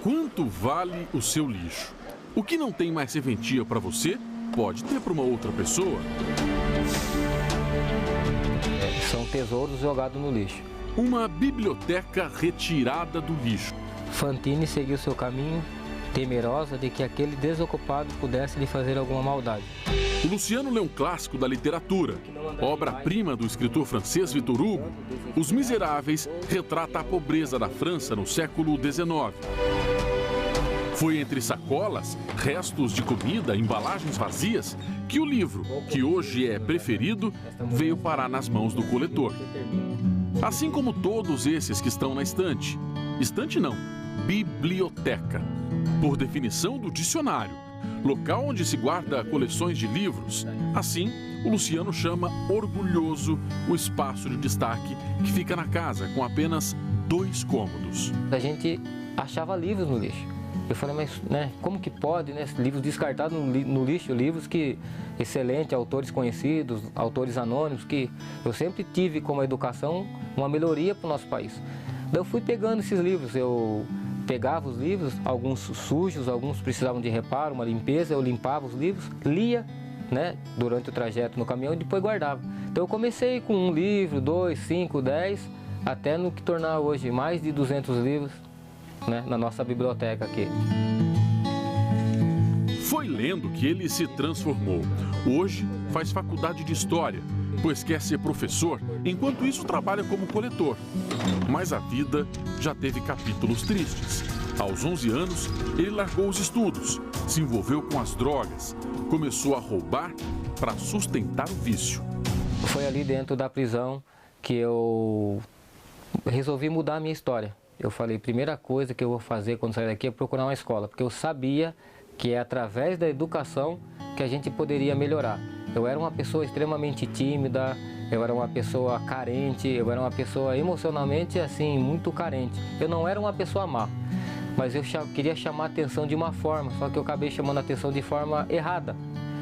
Quanto vale o seu lixo? O que não tem mais serventia para você, pode ter para uma outra pessoa. São tesouros jogados no lixo. Uma biblioteca retirada do lixo. Fantini seguiu seu caminho, temerosa de que aquele desocupado pudesse lhe fazer alguma maldade. O Luciano lê um clássico da literatura. Obra-prima do escritor francês Victor Hugo, Os Miseráveis retrata a pobreza da França no século XIX. Foi entre sacolas, restos de comida, embalagens vazias, que o livro, que hoje é preferido, veio parar nas mãos do coletor. Assim como todos esses que estão na estante. Estante não, biblioteca. Por definição do dicionário, local onde se guarda coleções de livros. Assim, o Luciano chama orgulhoso o espaço de destaque que fica na casa com apenas 2 cômodos. A gente achava livros no lixo. Eu falei, mas como que pode, livros descartados no lixo, livros que excelentes, autores conhecidos, autores anônimos, que eu sempre tive como educação uma melhoria para o nosso país. Daí eu fui pegando esses livros, eu pegava os livros, alguns sujos, alguns precisavam de reparo, uma limpeza, eu limpava os livros, lia, durante o trajeto no caminhão e depois guardava. Então eu comecei com 1 livro, 2, 5, 10, até no que tornar hoje mais de 200 livros. Na nossa biblioteca aqui. Foi lendo que ele se transformou. Hoje faz faculdade de História, pois quer ser professor, enquanto isso trabalha como coletor. Mas a vida já teve capítulos tristes. Aos 11 anos, ele largou os estudos, se envolveu com as drogas, começou a roubar para sustentar o vício. Foi ali dentro da prisão que eu resolvi mudar a minha história. Eu falei, primeira coisa que eu vou fazer quando sair daqui é procurar uma escola, porque eu sabia que é através da educação que a gente poderia melhorar. Eu era uma pessoa extremamente tímida, eu era uma pessoa carente, eu era uma pessoa emocionalmente assim, muito carente. Eu não era uma pessoa má, mas eu queria chamar a atenção de uma forma, só que eu acabei chamando a atenção de forma errada.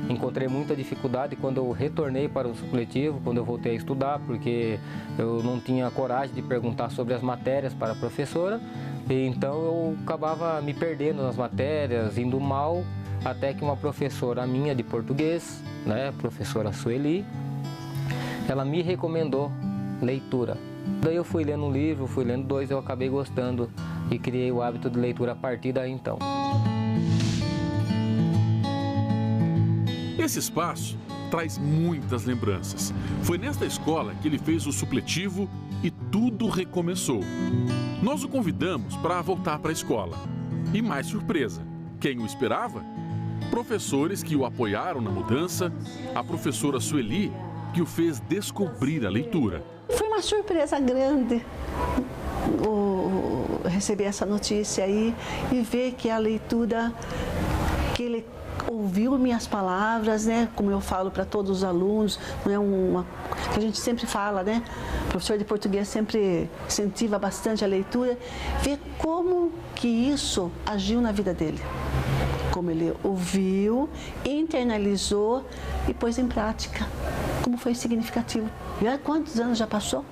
Encontrei muita dificuldade quando eu retornei para o supletivo, quando eu voltei a estudar, porque eu não tinha coragem de perguntar sobre as matérias para a professora, e então eu acabava me perdendo nas matérias, indo mal, até que uma professora minha de português, professora Sueli, ela me recomendou leitura. Daí eu fui lendo um livro, fui lendo 2, eu acabei gostando e criei o hábito de leitura a partir daí então. Esse espaço traz muitas lembranças. Foi nesta escola que ele fez o supletivo e tudo recomeçou. Nós o convidamos para voltar para a escola. E mais surpresa, quem o esperava? Professores que o apoiaram na mudança, a professora Sueli, que o fez descobrir a leitura. Foi uma surpresa grande receber essa notícia aí e ver que a leitura, que ele ouviu minhas palavras, como eu falo para todos os alunos, não é uma que a gente sempre fala, O professor de português sempre incentiva bastante a leitura, ver como que isso agiu na vida dele. Como ele ouviu, internalizou e pôs em prática. Como foi significativo. E olha quantos anos já passou?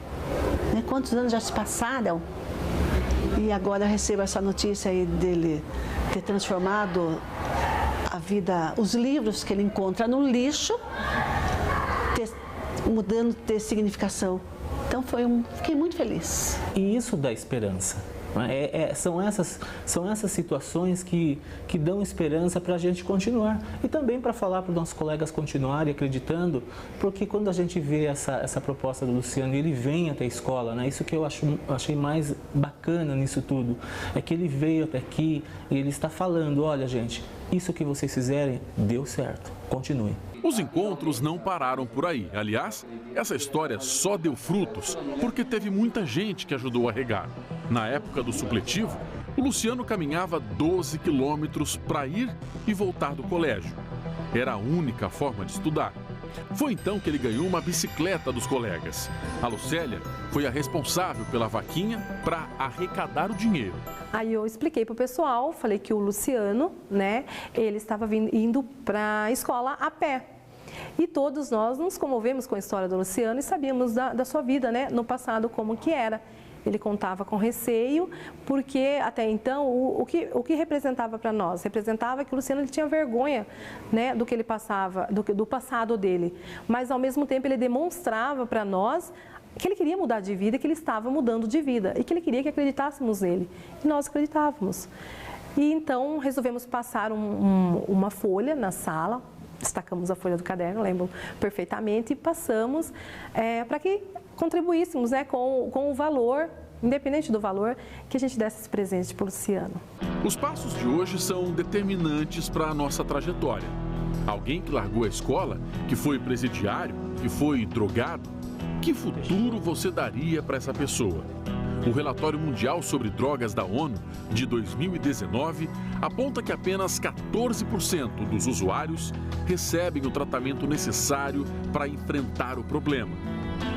Quantos anos já se passaram? E agora eu recebo essa notícia aí dele ter transformado a vida, os livros que ele encontra no lixo, mudando, ter significação. Então fiquei muito feliz. E isso dá esperança. São essas situações que dão esperança para a gente continuar. E também para falar para os nossos colegas continuarem acreditando, porque quando a gente vê essa proposta do Luciano, ele vem até a escola, isso que eu achei mais bacana nisso tudo, é que ele veio até aqui e ele está falando, olha gente, isso que vocês fizerem deu certo, continuem. Os encontros não pararam por aí. Aliás, essa história só deu frutos porque teve muita gente que ajudou a regar. Na época do supletivo, o Luciano caminhava 12 quilômetros para ir e voltar do colégio. Era a única forma de estudar. Foi então que ele ganhou uma bicicleta dos colegas. A Lucélia foi a responsável pela vaquinha para arrecadar o dinheiro. Aí eu expliquei para o pessoal, falei que o Luciano, ele estava indo para a escola a pé. E todos nós nos comovemos com a história do Luciano e sabíamos da sua vida, no passado, como que era. Ele contava com receio, porque até então o que representava para nós? Representava que o Luciano ele tinha vergonha, né, do que ele passava, do passado dele. Mas ao mesmo tempo ele demonstrava para nós que ele queria mudar de vida, que ele estava mudando de vida e que ele queria que acreditássemos nele. E nós acreditávamos. E então resolvemos passar uma folha na sala, destacamos a folha do caderno, lembro perfeitamente, e passamos para que contribuíssemos, né, com o valor, independente do valor, que a gente desse esse presente para o Luciano. Os passos de hoje são determinantes para a nossa trajetória. Alguém que largou a escola, que foi presidiário, que foi drogado, que futuro você daria para essa pessoa? O relatório mundial sobre drogas da ONU, de 2019, aponta que apenas 14% dos usuários recebem o tratamento necessário para enfrentar o problema.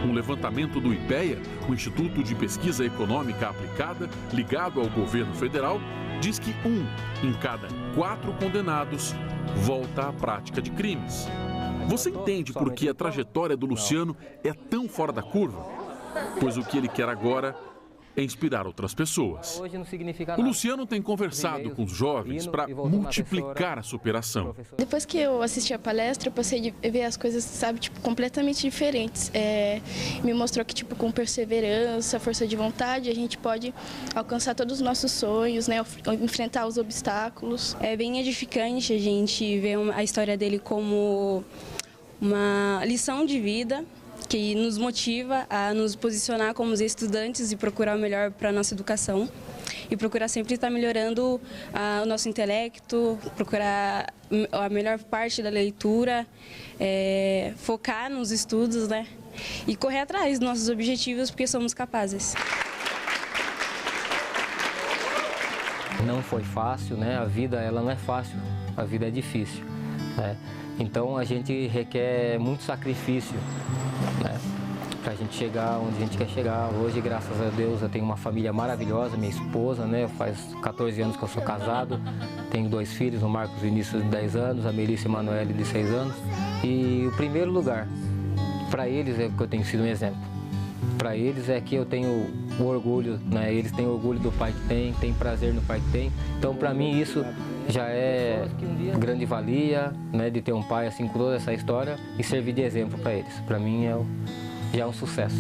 Um levantamento do IPEA, o Instituto de Pesquisa Econômica Aplicada, ligado ao governo federal, diz que 1 em cada 4 condenados volta à prática de crimes. Você entende por que a trajetória do Luciano é tão fora da curva? Pois o que ele quer agora é inspirar outras pessoas. O Luciano tem conversado com os jovens para multiplicar a superação. Depois que eu assisti a palestra, eu passei a ver as coisas, sabe, tipo, completamente diferentes. Me mostrou que, tipo, com perseverança, força de vontade, a gente pode alcançar todos os nossos sonhos, né, enfrentar os obstáculos. É bem edificante a gente ver a história dele como uma lição de vida, que nos motiva a nos posicionar como estudantes e procurar o melhor para a nossa educação. E procurar sempre estar melhorando o nosso intelecto, procurar a melhor parte da leitura, focar nos estudos, né? E correr atrás dos nossos objetivos, porque somos capazes. Não foi fácil, né? A vida ela não é fácil, a vida é difícil, né? Então a gente requer muito sacrifício, né, para a gente chegar onde a gente quer chegar. Hoje, graças a Deus, eu tenho uma família maravilhosa, minha esposa, né, faz 14 anos que eu sou casado, tenho 2 filhos, o Marcos Vinícius de 10 anos, a Melissa Emanuele de 6 anos. E o primeiro lugar, para eles é que eu tenho sido um exemplo. Para eles é que eu tenho o orgulho, né, eles têm orgulho do pai que tem prazer no pai que tem. Então, para mim, isso já é grande valia, né, de ter um pai assim com toda essa história e servir de exemplo para eles. Para mim já é um sucesso.